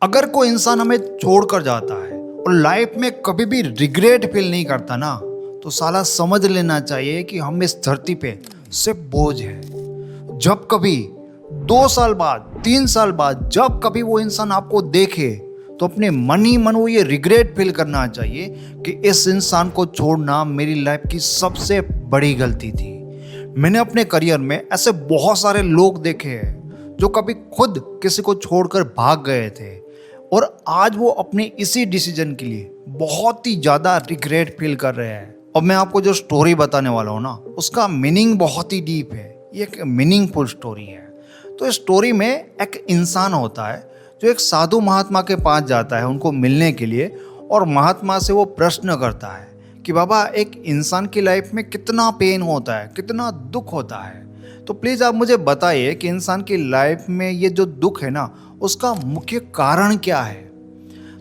अगर कोई इंसान हमें छोड़कर जाता है और लाइफ में कभी भी रिग्रेट फील नहीं करता ना, तो साला समझ लेना चाहिए कि हम इस धरती पे सिर्फ बोझ है। जब कभी 2 साल बाद 3 साल बाद जब कभी वो इंसान आपको देखे तो अपने मन ही मन वो ये रिग्रेट फील करना चाहिए कि इस इंसान को छोड़ना मेरी लाइफ की सबसे बड़ी गलती थी। मैंने अपने करियर में ऐसे बहुत सारे लोग देखे हैं जो कभी खुद किसी को छोड़कर भाग गए थे और आज वो अपने इसी डिसीजन के लिए बहुत ही ज़्यादा रिग्रेट फील कर रहे हैं। अब मैं आपको जो स्टोरी बताने वाला हूँ ना, उसका मीनिंग बहुत ही डीप है। ये एक मीनिंगफुल स्टोरी है। तो इस स्टोरी में एक इंसान होता है जो एक साधु महात्मा के पास जाता है उनको मिलने के लिए, और महात्मा से वो प्रश्न करता है कि बाबा, एक इंसान की लाइफ में कितना पेन होता है, कितना दुख होता है, तो प्लीज़ आप मुझे बताइए कि इंसान की लाइफ में ये जो दुख है ना, उसका मुख्य कारण क्या है।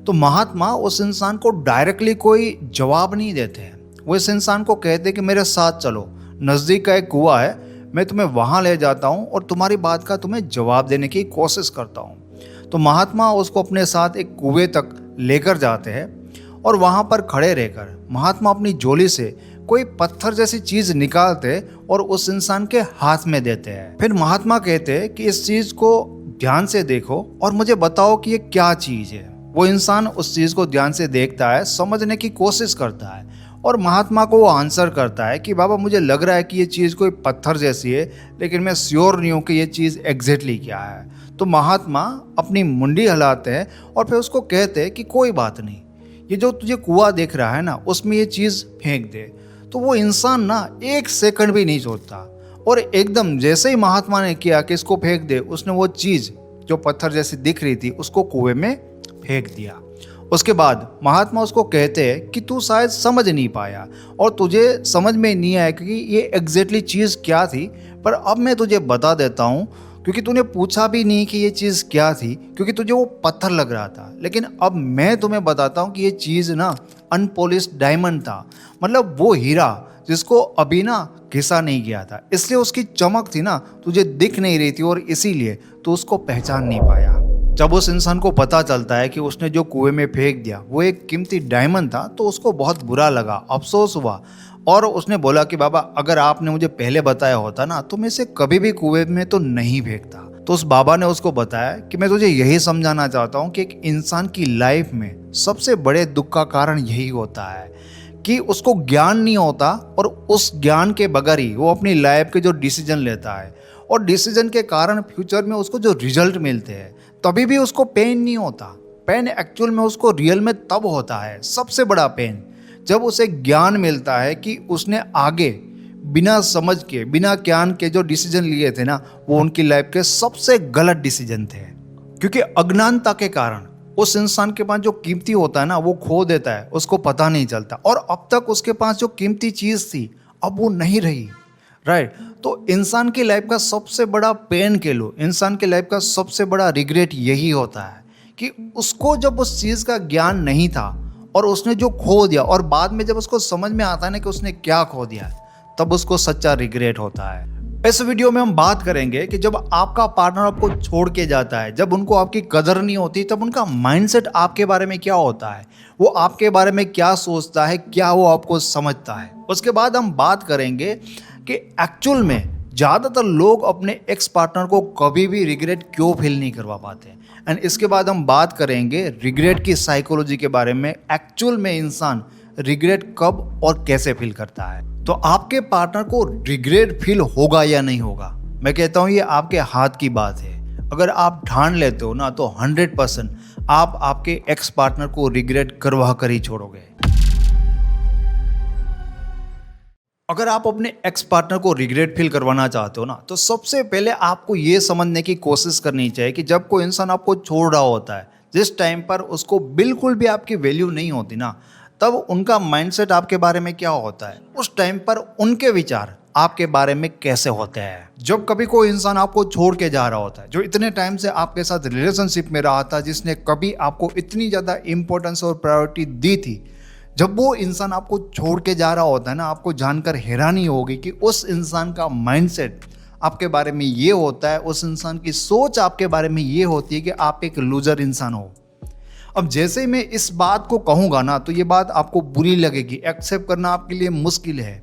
तो महात्मा उस इंसान को डायरेक्टली कोई जवाब नहीं देते हैं। वो इस इंसान को कहते कि मेरे साथ चलो, नज़दीक का एक कुआं है, मैं तुम्हें वहाँ ले जाता हूँ और तुम्हारी बात का तुम्हें जवाब देने की कोशिश करता हूँ। तो महात्मा उसको अपने साथ एक कुएं तक लेकर जाते हैं और वहाँ पर खड़े रहकर महात्मा अपनी झोली से कोई पत्थर जैसी चीज़ निकालते और उस इंसान के हाथ में देते हैं। फिर महात्मा कहते हैं कि इस चीज़ को ध्यान से देखो और मुझे बताओ कि ये क्या चीज़ है। वो इंसान उस चीज़ को ध्यान से देखता है, समझने की कोशिश करता है और महात्मा को वो आंसर करता है कि बाबा, मुझे लग रहा है कि ये चीज़ कोई पत्थर जैसी है, लेकिन मैं श्योर नहीं हूँ कि ये चीज़ एग्जैक्टली क्या है। तो महात्मा अपनी मुंडी हिलाते हैं और फिर उसको कहते हैं कि कोई बात नहीं, ये जो तुझे कुआं दिख रहा है ना, उसमें ये चीज़ फेंक दे। तो वो इंसान ना 1 सेकंड भी नहीं सोचता और एकदम जैसे ही महात्मा ने किया कि इसको फेंक दे, उसने वो चीज़ जो पत्थर जैसी दिख रही थी उसको कुएं में फेंक दिया। उसके बाद महात्मा उसको कहते हैं कि तू शायद समझ नहीं पाया और तुझे समझ में नहीं आया कि ये एग्जैक्टली चीज़ क्या थी, पर अब मैं तुझे बता देता हूँ, क्योंकि तूने पूछा भी नहीं कि ये चीज़ क्या थी, क्योंकि तुझे वो पत्थर लग रहा था। लेकिन अब मैं तुम्हें बताता हूँ कि ये चीज़ ना अनपॉलिश्ड डायमंड था, मतलब वो हीरा जिसको अभी ना घिसा नहीं गया था, इसलिए उसकी चमक थी ना, तुझे दिख नहीं रही थी और इसीलिए तू उसको पहचान नहीं पाया। जब उस इंसान को पता चलता है कि उसने जो कुएं में फेंक दिया वो एक कीमती डायमंड था, तो उसको बहुत बुरा लगा, अफसोस हुआ और उसने बोला कि बाबा, अगर आपने मुझे पहले बताया होता ना, तो मैं इसे कभी भी कुएं में तो नहीं फेंकता। तो उस बाबा ने उसको बताया कि मैं तुझे यही समझाना चाहता हूँ कि एक इंसान की लाइफ में सबसे बड़े दुख का कारण यही होता है कि उसको ज्ञान नहीं होता और उस ज्ञान के बगैर ही वो अपनी लाइफ के जो डिसीजन लेता है और डिसीजन के कारण फ्यूचर में उसको जो रिजल्ट मिलते हैं तभी भी उसको पेन नहीं होता। पेन एक्चुअल में उसको रियल में तब होता है, सबसे बड़ा पेन, जब उसे ज्ञान मिलता है कि उसने आगे बिना समझ के, बिना ज्ञान के जो डिसीजन लिए थे ना, वो उनकी लाइफ के सबसे गलत डिसीजन थे। क्योंकि अज्ञानता के कारण उस इंसान के पास जो कीमती होता है ना, वो खो देता है, उसको पता नहीं चलता, और अब तक उसके पास जो कीमती चीज़ थी अब वो नहीं रही। राइट। तो इंसान की लाइफ का सबसे बड़ा पेन के लो, इंसान की लाइफ का सबसे बड़ा रिग्रेट यही होता है कि उसको जब उस चीज़ का ज्ञान नहीं था और उसने जो खो दिया, और बाद में जब उसको समझ में आता है ना कि उसने क्या खो दिया, तब उसको सच्चा रिग्रेट होता है। इस वीडियो में हम बात करेंगे कि जब आपका पार्टनर आपको छोड़ के जाता है, जब उनको आपकी कदर नहीं होती, तब उनका माइंडसेट आपके बारे में क्या होता है, वो आपके बारे में क्या सोचता है, क्या वो आपको समझता है। उसके बाद हम बात करेंगे कि एक्चुअल में ज़्यादातर लोग अपने एक्स पार्टनर को कभी भी रिग्रेट क्यों फील नहीं करवा पाते, एंड इसके बाद हम बात करेंगे रिग्रेट की साइकोलॉजी के बारे में, एक्चुअल में इंसान रिग्रेट कब और कैसे फील करता है। तो आपके पार्टनर को रिग्रेट फील होगा या नहीं होगा, मैं कहता हूँ ये आपके हाथ की बात है। अगर आप ठान लेते हो ना, तो 100% आप आपके एक्स पार्टनर को रिग्रेट करवा कर ही छोड़ोगे। अगर आप अपने एक्स पार्टनर को रिग्रेट फील करवाना चाहते हो ना, तो सबसे पहले आपको ये समझने की कोशिश करनी चाहिए कि जब कोई इंसान आपको छोड़ रहा होता है, जिस टाइम पर उसको बिल्कुल भी आपकी वैल्यू नहीं होती ना, तब उनका माइंडसेट आपके बारे में क्या होता है, उस टाइम पर उनके विचार आपके बारे में कैसे होते हैं। जब कभी कोई इंसान आपको छोड़ के जा रहा होता है, जो इतने टाइम से आपके साथ रिलेशनशिप में रहा था, जिसने कभी आपको इतनी ज़्यादा इंपॉर्टेंस और प्रायोरिटी दी थी, जब वो इंसान आपको छोड़ के जा रहा होता है ना, आपको जानकर हैरानी होगी कि उस इंसान का माइंडसेट आपके बारे में ये होता है, उस इंसान की सोच आपके बारे में ये होती है कि आप एक लूजर इंसान हो, अब जैसे ही मैं इस बात को कहूँगा ना तो ये बात आपको बुरी लगेगी, एक्सेप्ट करना आपके लिए मुश्किल है।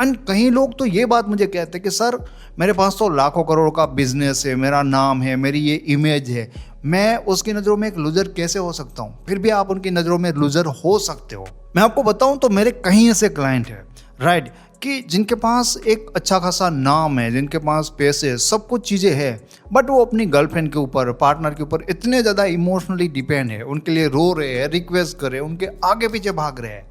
एंड कई लोग तो ये बात मुझे कहते हैं कि सर मेरे पास तो लाखों करोड़ का बिजनेस है, मेरा नाम है, मेरी ये इमेज है, मैं उसकी नज़रों में एक लूज़र कैसे हो सकता हूँ? फिर भी आप उनकी नज़रों में लूज़र हो सकते हो। मैं आपको बताऊँ तो मेरे कहीं ऐसे क्लाइंट हैं, राइट, कि जिनके पास एक अच्छा खासा नाम है, जिनके पास पैसे, सब कुछ चीज़ें हैं, बट वो अपनी गर्लफ्रेंड के ऊपर, पार्टनर के ऊपर इतने ज़्यादा इमोशनली डिपेंड है, उनके लिए रो रहे हैं, रिक्वेस्ट कर रहे हैं, उनके आगे पीछे भाग रहे हैं।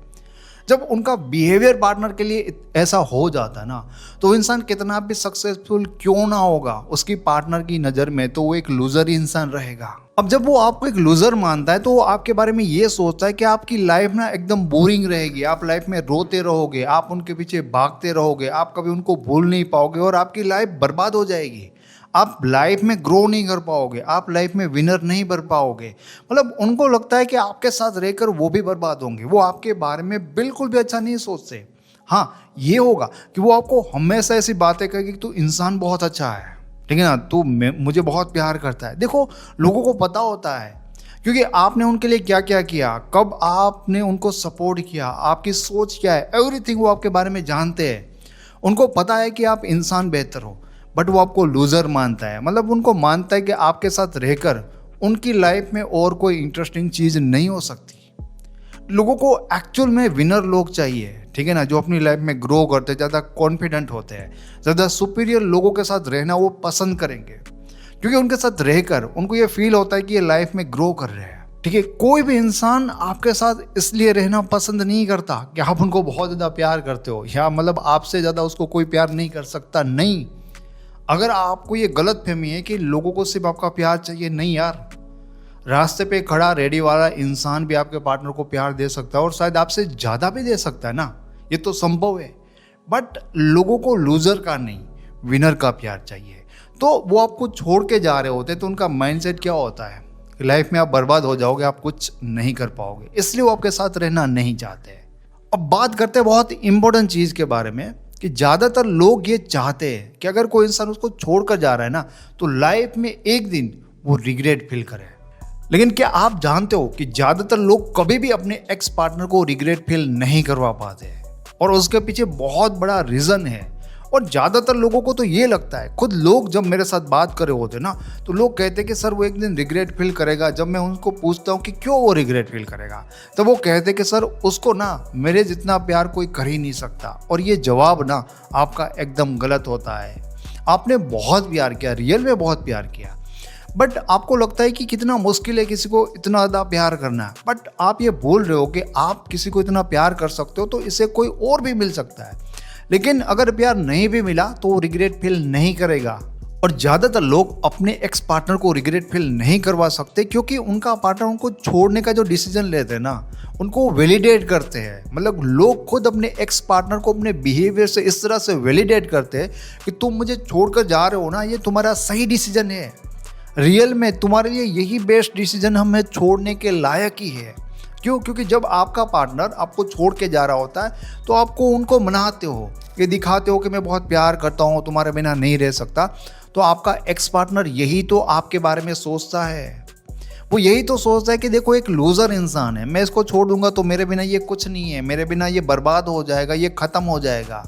जब उनका बिहेवियर पार्टनर के लिए ऐसा हो जाता है ना, तो इंसान कितना भी सक्सेसफुल क्यों ना होगा, उसकी पार्टनर की नज़र में तो वो एक लूज़र ही इंसान रहेगा। अब जब वो आपको एक लूज़र मानता है तो वो आपके बारे में ये सोचता है कि आपकी लाइफ ना एकदम बोरिंग रहेगी, आप लाइफ में रोते रहोगे, आप उनके पीछे भागते रहोगे, आप कभी उनको भूल नहीं पाओगे और आपकी लाइफ बर्बाद हो जाएगी। आप लाइफ में ग्रो नहीं कर पाओगे, आप लाइफ में विनर नहीं बन पाओगे। मतलब उनको लगता है कि आपके साथ रहकर वो भी बर्बाद होंगे, वो आपके बारे में बिल्कुल भी अच्छा नहीं सोचते। हाँ, ये होगा कि वो आपको हमेशा ऐसी बातें कहेगी कि तू इंसान बहुत अच्छा है, ठीक है ना, तू मुझे बहुत प्यार करता है। देखो, लोगों को पता होता है क्योंकि आपने उनके लिए क्या क्या किया, कब आपने उनको सपोर्ट किया, आपकी सोच क्या है, एवरीथिंग वो आपके बारे में जानते हैं। उनको पता है कि आप इंसान बेहतर हो, बट वो आपको लूज़र मानता है। मतलब उनको मानता है कि आपके साथ रहकर उनकी लाइफ में और कोई इंटरेस्टिंग चीज़ नहीं हो सकती। लोगों को एक्चुअल में विनर लोग चाहिए, ठीक है ना, जो अपनी लाइफ में ग्रो करते, ज़्यादा कॉन्फिडेंट होते हैं, ज़्यादा सुपीरियर लोगों के साथ रहना वो पसंद करेंगे, क्योंकि उनके साथ रहकर उनको ये फील होता है कि ये लाइफ में ग्रो कर रहे हैं। ठीक है, कोई भी इंसान आपके साथ इसलिए रहना पसंद नहीं करता कि आप उनको बहुत ज़्यादा प्यार करते हो, या मतलब आपसे ज़्यादा उसको कोई प्यार नहीं कर सकता। नहीं, अगर आपको ये गलत फहमी है कि लोगों को सिर्फ आपका प्यार चाहिए, नहीं यार, रास्ते पे खड़ा रेडी वाला इंसान भी आपके पार्टनर को प्यार दे सकता है और शायद आपसे ज़्यादा भी दे सकता है ना, ये तो संभव है। बट लोगों को लूज़र का नहीं, विनर का प्यार चाहिए। तो वो आपको छोड़ के जा रहे होते तो उनका माइंडसेट क्या होता है, लाइफ में आप बर्बाद हो जाओगे, आप कुछ नहीं कर पाओगे, इसलिए वो आपके साथ रहना नहीं चाहते। अब बात करते हैं बहुत इंपॉर्टेंट चीज़ के बारे में कि ज़्यादातर लोग ये चाहते हैं कि अगर कोई इंसान उसको छोड़कर जा रहा है ना, तो लाइफ में एक दिन वो रिग्रेट फील करे। लेकिन क्या आप जानते हो कि ज़्यादातर लोग कभी भी अपने एक्स पार्टनर को रिग्रेट फील नहीं करवा पाते, और उसके पीछे बहुत बड़ा रीज़न है। और ज़्यादातर लोगों को तो ये लगता है, खुद लोग जब मेरे साथ बात कर रहे होते ना, तो लोग कहते हैं कि सर वो एक दिन रिग्रेट फील करेगा। जब मैं उनको पूछता हूँ कि क्यों वो रिग्रेट फील करेगा, तो वो कहते हैं कि सर उसको ना मेरे जितना प्यार कोई कर ही नहीं सकता। और ये जवाब ना आपका एकदम गलत होता है। आपने बहुत प्यार किया, रियल में बहुत प्यार किया, बट आपको लगता है कि कितना मुश्किल है किसी को इतना ज़्यादा प्यार करना। बट आप ये बोल रहे हो कि आप किसी को इतना प्यार कर सकते हो तो इसे कोई और भी मिल सकता है। लेकिन अगर प्यार नहीं भी मिला तो वो रिग्रेट फील नहीं करेगा। और ज़्यादातर लोग अपने एक्स पार्टनर को रिग्रेट फील नहीं करवा सकते, क्योंकि उनका पार्टनर उनको छोड़ने का जो डिसीजन लेते हैं ना, उनको वैलिडेट करते हैं। मतलब लोग खुद अपने एक्स पार्टनर को अपने बिहेवियर से इस तरह से वैलिडेट करते हैं कि तुम मुझे छोड़कर जा रहे हो ना, ये तुम्हारा सही डिसीजन है, रियल में तुम्हारे लिए यही बेस्ट डिसीजन हमें छोड़ने के लायक ही है। क्यों? क्योंकि जब आपका पार्टनर आपको छोड़ के जा रहा होता है तो आपको उनको मनाते हो, ये दिखाते हो कि मैं बहुत प्यार करता हूँ, तुम्हारे बिना नहीं रह सकता। तो आपका एक्स पार्टनर यही तो आपके बारे में सोचता है, वो यही तो सोचता है कि देखो एक लूज़र इंसान है, मैं इसको छोड़ दूंगा तो मेरे बिना ये कुछ नहीं है, मेरे बिना ये बर्बाद हो जाएगा, ये ख़त्म हो जाएगा।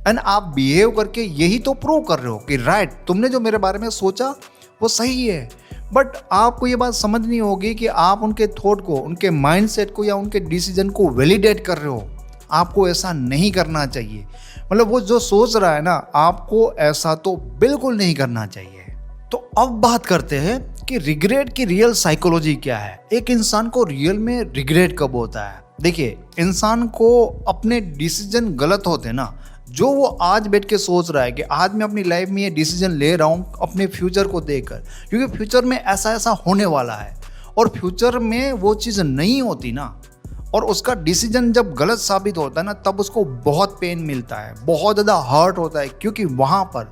एंड आप बिहेव करके यही तो प्रूव कर रहे हो कि राइट, तुमने जो मेरे बारे में सोचा वो सही है। बट आपको ये बात समझनी होगी कि आप उनके थॉट को, उनके माइंडसेट को या उनके डिसीजन को वैलिडेट कर रहे हो। आपको ऐसा नहीं करना चाहिए। मतलब वो जो सोच रहा है ना, आपको ऐसा तो बिल्कुल नहीं करना चाहिए। तो अब बात करते हैं कि रिग्रेट की रियल साइकोलॉजी क्या है। एक इंसान को रियल में रिग्रेट कब होता है? देखिए, इंसान को अपने डिसीजन गलत होते ना, जो वो आज बैठ के सोच रहा है कि आज मैं अपनी लाइफ में ये डिसीजन ले रहा हूँ अपने फ्यूचर को देखकर, क्योंकि फ्यूचर में ऐसा ऐसा होने वाला है, और फ्यूचर में वो चीज़ नहीं होती ना, और उसका डिसीजन जब गलत साबित होता है ना, तब उसको बहुत पेन मिलता है, बहुत ज़्यादा हर्ट होता है। क्योंकि वहाँ पर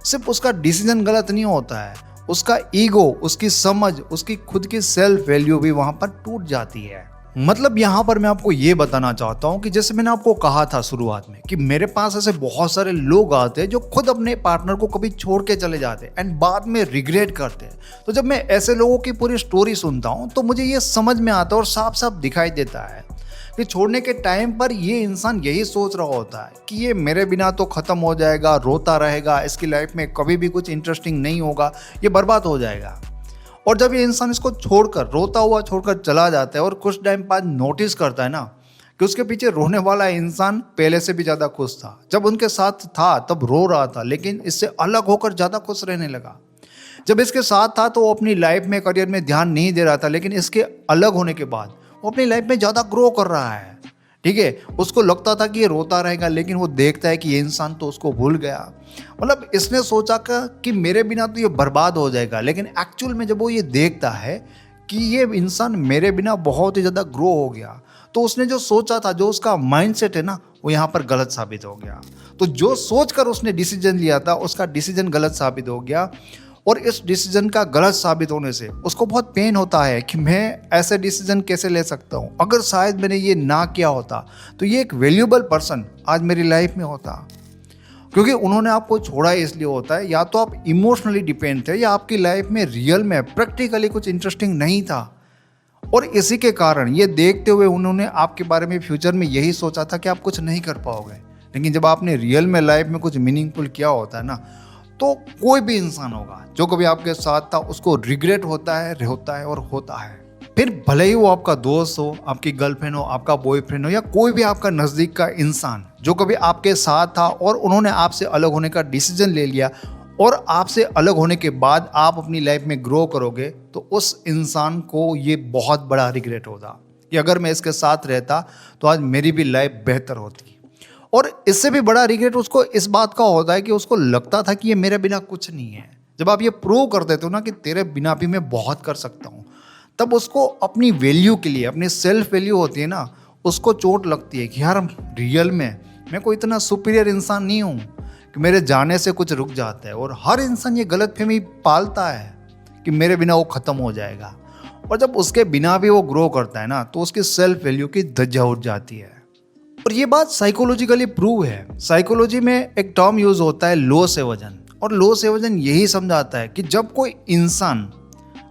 सिर्फ उसका डिसीजन गलत नहीं होता है, उसका ईगो, उसकी समझ, उसकी खुद की सेल्फ वैल्यू भी वहाँ पर टूट जाती है। मतलब यहाँ पर मैं आपको ये बताना चाहता हूँ कि जैसे मैंने आपको कहा था शुरुआत में कि मेरे पास ऐसे बहुत सारे लोग आते हैं जो खुद अपने पार्टनर को कभी छोड़ के चले जाते हैं एंड बाद में रिग्रेट करते हैं। तो जब मैं ऐसे लोगों की पूरी स्टोरी सुनता हूँ तो मुझे ये समझ में आता है और साफ साफ दिखाई देता है कि छोड़ने के टाइम पर ये इंसान यही सोच रहा होता है कि ये मेरे बिना तो ख़त्म हो जाएगा, रोता रहेगा, इसकी लाइफ में कभी भी कुछ इंटरेस्टिंग नहीं होगा, ये बर्बाद हो जाएगा। और जब ये इंसान इसको छोड़कर, रोता हुआ छोड़कर चला जाता है और कुछ टाइम बाद नोटिस करता है ना कि उसके पीछे रोने वाला इंसान पहले से भी ज़्यादा खुश था। जब उनके साथ था तब रो रहा था, लेकिन इससे अलग होकर ज़्यादा खुश रहने लगा। जब इसके साथ था तो वो अपनी लाइफ में, करियर में ध्यान नहीं दे रहा था, लेकिन इसके अलग होने के बाद वो अपनी लाइफ में ज़्यादा ग्रो कर रहा है। ठीक है, उसको लगता था कि ये रोता रहेगा, लेकिन वो देखता है कि ये इंसान तो उसको भूल गया। मतलब इसने सोचा कि मेरे बिना तो ये बर्बाद हो जाएगा, लेकिन एक्चुअल में जब वो ये देखता है कि ये इंसान मेरे बिना बहुत ही ज़्यादा ग्रो हो गया, तो उसने जो सोचा था, जो उसका माइंडसेट है ना, वो यहाँ पर गलत साबित हो गया। तो जो सोचकर उसने डिसीजन लिया था, उसका डिसीजन गलत साबित हो गया। और इस डिसीजन का गलत साबित होने से उसको बहुत पेन होता है कि मैं ऐसे डिसीजन कैसे ले सकता हूँ। अगर शायद मैंने ये ना किया होता तो ये एक वैल्यूएबल पर्सन आज मेरी लाइफ में होता। क्योंकि उन्होंने आपको छोड़ा इसलिए होता है, या तो आप इमोशनली डिपेंड थे, या आपकी लाइफ में रियल में प्रैक्टिकली कुछ इंटरेस्टिंग नहीं था। और इसी के कारण ये देखते हुए उन्होंने आपके बारे में फ्यूचर में यही सोचा था कि आप कुछ नहीं कर पाओगे। लेकिन जब आपने रियल में लाइफ में कुछ मीनिंगफुल किया होता है ना, तो कोई भी इंसान होगा जो कभी आपके साथ था, उसको रिग्रेट होता है और होता है। फिर भले ही वो आपका दोस्त हो, आपकी गर्लफ्रेंड हो, आपका बॉयफ्रेंड हो, या कोई भी आपका नज़दीक का इंसान जो कभी आपके साथ था और उन्होंने आपसे अलग होने का डिसीजन ले लिया, और आपसे अलग होने के बाद आप अपनी लाइफ में ग्रो करोगे, तो उस इंसान को ये बहुत बड़ा रिग्रेट होता कि अगर मैं इसके साथ रहता तो आज मेरी भी लाइफ बेहतर होती। और इससे भी बड़ा रिग्रेट उसको इस बात का होता है कि उसको लगता था कि ये मेरे बिना कुछ नहीं है। जब आप ये प्रूव कर देते हो ना कि तेरे बिना भी मैं बहुत कर सकता हूँ, तब उसको अपनी वैल्यू के लिए, अपनी सेल्फ वैल्यू होती है ना, उसको चोट लगती है कि यार रियल में मैं कोई इतना सुपीरियर इंसान नहीं हूँ कि मेरे जाने से कुछ रुक जाता है। और हर इंसान ये गलतफहमी पालता है कि मेरे बिना वो ख़त्म हो जाएगा। और जब उसके बिना भी वो ग्रो करता है ना, तो उसकी सेल्फ वैल्यू की धज्जियाँ उड़ जाती है। और ये बात साइकोलॉजिकली प्रूव है। साइकोलॉजी में एक टर्म यूज होता है लॉस एवर्जन, और लॉस एवर्जन यही समझाता है कि जब कोई इंसान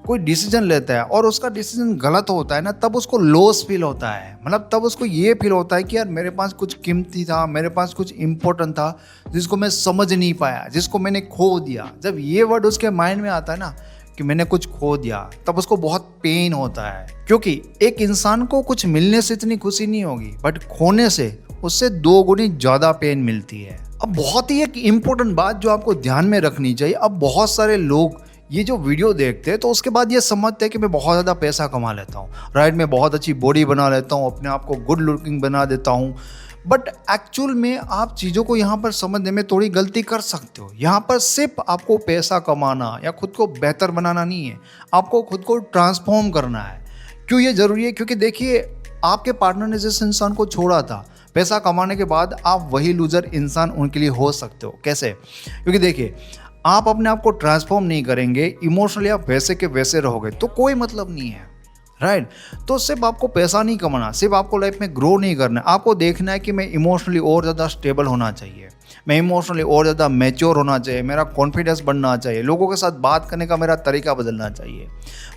कोई डिसीजन लेता है और उसका डिसीजन गलत होता है ना, तब उसको लॉस फील होता है। मतलब तब उसको ये फील होता है कि यार मेरे पास कुछ कीमती था, मेरे पास कुछ इंपॉर्टेंट था, जिसको मैं समझ नहीं पाया, जिसको मैंने खो दिया। जब ये वर्ड उसके माइंड में आता है ना कि मैंने कुछ खो दिया, तब उसको बहुत पेन होता है। क्योंकि एक इंसान को कुछ मिलने से इतनी खुशी नहीं होगी, बट खोने से उससे 2 गुनी ज़्यादा पेन मिलती है। अब बहुत ही एक इम्पोर्टेंट बात जो आपको ध्यान में रखनी चाहिए, अब बहुत सारे लोग ये जो वीडियो देखते हैं तो उसके बाद ये समझते हैं कि मैं बहुत ज़्यादा पैसा कमा लेता हूँ, राइट, मैं बहुत अच्छी बॉडी बना लेता हूँ, अपने आप को गुड लुकिंग बना देता हूँ। बट एक्चुअल में आप चीज़ों को यहाँ पर समझने में थोड़ी गलती कर सकते हो। यहाँ पर सिर्फ आपको पैसा कमाना या खुद को बेहतर बनाना नहीं है, आपको खुद को ट्रांसफॉर्म करना है। क्यों ये ज़रूरी है? क्योंकि देखिए, आपके पार्टनर ने जिस इंसान को छोड़ा था, पैसा कमाने के बाद आप वही लूजर इंसान उनके लिए हो सकते हो। कैसे? क्योंकि देखिए, आप अपने आप को ट्रांसफॉर्म नहीं करेंगे, इमोशनली आप वैसे के वैसे रहोगे तो कोई मतलब नहीं है, राइट। तो सिर्फ आपको पैसा नहीं कमाना, सिर्फ आपको लाइफ में ग्रो नहीं करना, आपको देखना है कि मैं इमोशनली और ज़्यादा स्टेबल होना चाहिए, मैं इमोशनली और ज़्यादा मैच्योर होना चाहिए, मेरा कॉन्फिडेंस बढ़ना चाहिए, लोगों के साथ बात करने का मेरा तरीका बदलना चाहिए।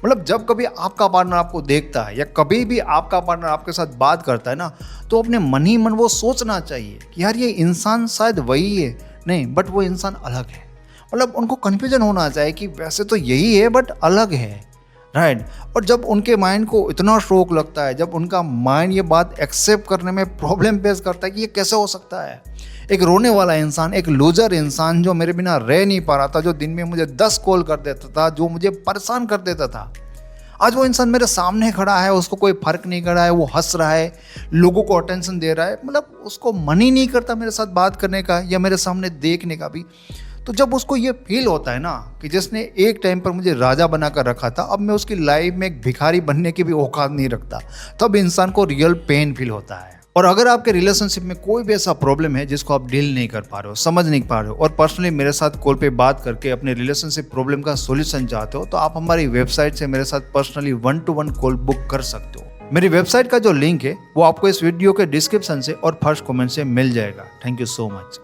मतलब जब कभी आपका पार्टनर आपको देखता है या कभी भी आपका पार्टनर आपके साथ बात करता है ना, तो अपने मन ही मन वो सोचना चाहिए कि यार ये इंसान शायद वही है, नहीं बट वो इंसान अलग है। मतलब उनको कन्फ्यूजन होना चाहिए कि वैसे तो यही है बट अलग है, राइट। और जब उनके माइंड को इतना शौक लगता है, जब उनका माइंड ये बात एक्सेप्ट करने में प्रॉब्लम फेस करता है कि ये कैसे हो सकता है, एक रोने वाला इंसान, एक लूजर इंसान जो मेरे बिना रह नहीं पा रहा था, जो दिन में मुझे 10 कॉल कर देता था, जो मुझे परेशान कर देता था, आज वो इंसान मेरे सामने खड़ा है, उसको कोई फर्क नहीं कर रहा है, वो हंस रहा है, लोगों को अटेंशन दे रहा है, मतलब उसको मन ही नहीं करता मेरे साथ बात करने का या मेरे सामने देखने का भी। तो जब उसको ये फील होता है ना कि जिसने एक टाइम पर मुझे राजा बनाकर रखा था, अब मैं उसकी लाइफ में एक भिखारी बनने की भी औकात नहीं रखता, तब इंसान को रियल पेन फील होता है। और अगर आपके रिलेशनशिप में कोई भी ऐसा प्रॉब्लम है जिसको आप डील नहीं कर पा रहे हो, समझ नहीं पा रहे हो, और पर्सनली मेरे साथ कॉल पे बात करके अपने रिलेशनशिप प्रॉब्लम का सॉल्यूशन चाहते हो, तो आप हमारी वेबसाइट से मेरे साथ पर्सनली 1-to-1 कॉल बुक कर सकते हो। मेरी वेबसाइट का जो लिंक है वो आपको इस वीडियो के डिस्क्रिप्शन से और फर्स्ट कमेंट से मिल जाएगा। Thank you so much.